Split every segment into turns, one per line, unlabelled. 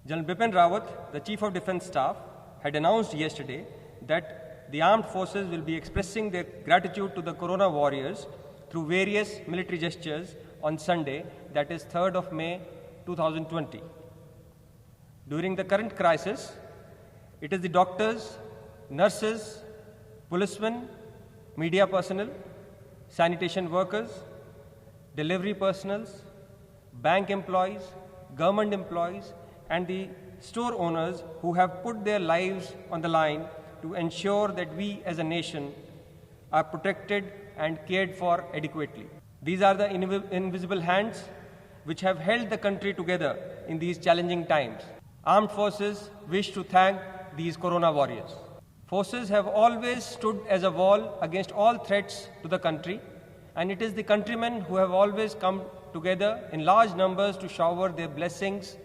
General Bipin Rawat, the Chief of Defence Staff, had announced yesterday that the armed forces will be expressing their gratitude to the Corona warriors through various military gestures on Sunday, that is 3rd of May 2020. During the current crisis, it is the doctors, nurses, policemen, media personnel, sanitation workers, delivery personnel, bank employees, government employees, and the store owners who have put their lives on the line to ensure that we as a nation are protected and cared for adequately. These are the invisible hands which have held the country together in these challenging times. Armed forces wish to thank these Corona warriors. Forces have always stood as a wall against all threats to the country, and it is the countrymen who have always come together in large numbers to shower their blessings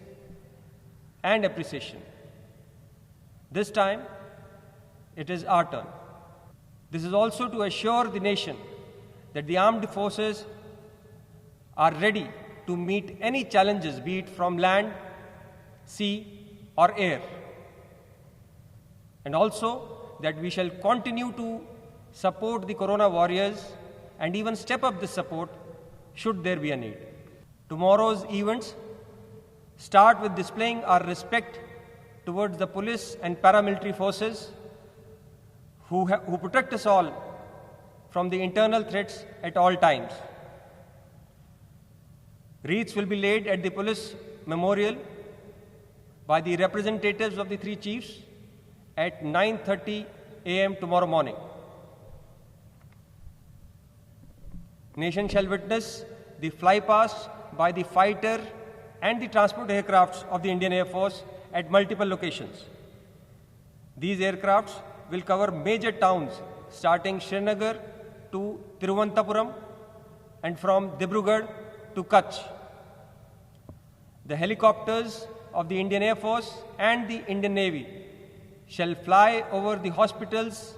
and appreciation. This time, it is our turn. This is also to assure the nation that the armed forces are ready to meet any challenges, be it from land, sea, or air. And also that we shall continue to support the Corona warriors and even step up this support should there be a need. Tomorrow's events start with displaying our respect towards the police and paramilitary forces who protect us all from the internal threats at all times. Wreaths will be laid at the police memorial by the representatives of the three chiefs at 9:30 a.m. tomorrow morning. Nation shall witness the flypast by the fighter and the transport aircrafts of the Indian Air Force at multiple locations. These aircrafts will cover major towns starting Srinagar to Thiruvananthapuram and from Dibrugarh to Kutch. The helicopters of the Indian Air Force and the Indian Navy shall fly over the hospitals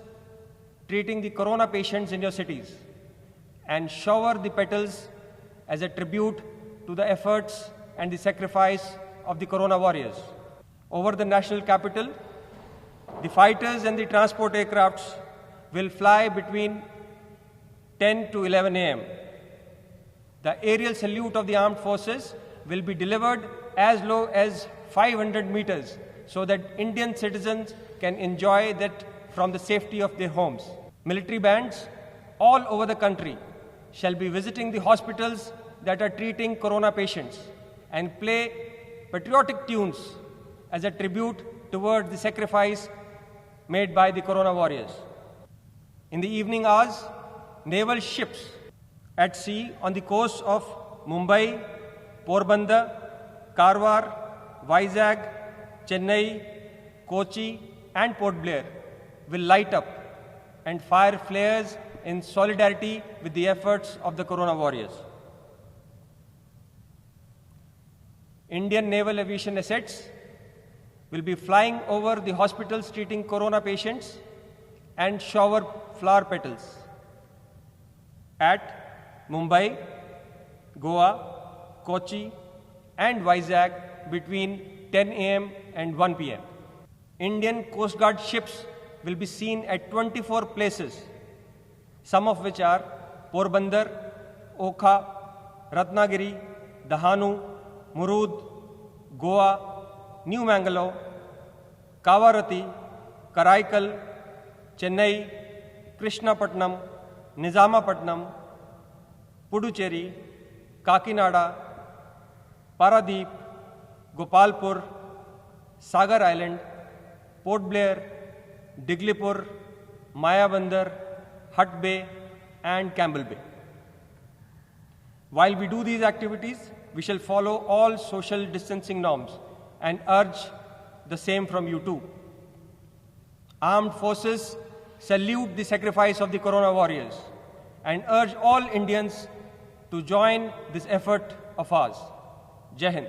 treating the Corona patients in your cities and shower the petals as a tribute to the efforts and the sacrifice of the Corona warriors. Over the national capital, the fighters and the transport aircrafts will fly between 10 to 11 a.m. The aerial salute of the armed forces will be delivered as low as 500 meters so that Indian citizens can enjoy that from the safety of their homes. Military bands all over the country shall be visiting the hospitals that are treating Corona patients and play patriotic tunes as a tribute towards the sacrifice made by the Corona warriors. In the evening hours, naval ships at sea on the coasts of Mumbai, Porbandar, Karwar, Vizag, Chennai, Kochi, and Port Blair will light up and fire flares in solidarity with the efforts of the Corona warriors. Indian naval aviation assets will be flying over the hospitals treating Corona patients and shower flower petals at Mumbai, Goa, Kochi, and Vizag between 10 a.m. and 1 p.m. Indian Coast Guard ships will be seen at 24 places, some of which are Porbandar, Okha, Ratnagiri, Dahanu, Murud, Goa, New Mangalore, Kavarati, Karaikal, Chennai, Krishnapatnam, Nizamapatnam, Puducherry, Kakinada, Paradeep, Gopalpur, Sagar Island, Port Blair, Diglipur, Mayabandar, Hut Bay, and Campbell Bay. While we do these activities, we shall follow all social distancing norms and urge the same from you too. Armed forces salute the sacrifice of the Corona warriors and urge all Indians to join this effort of ours. Jai Hind.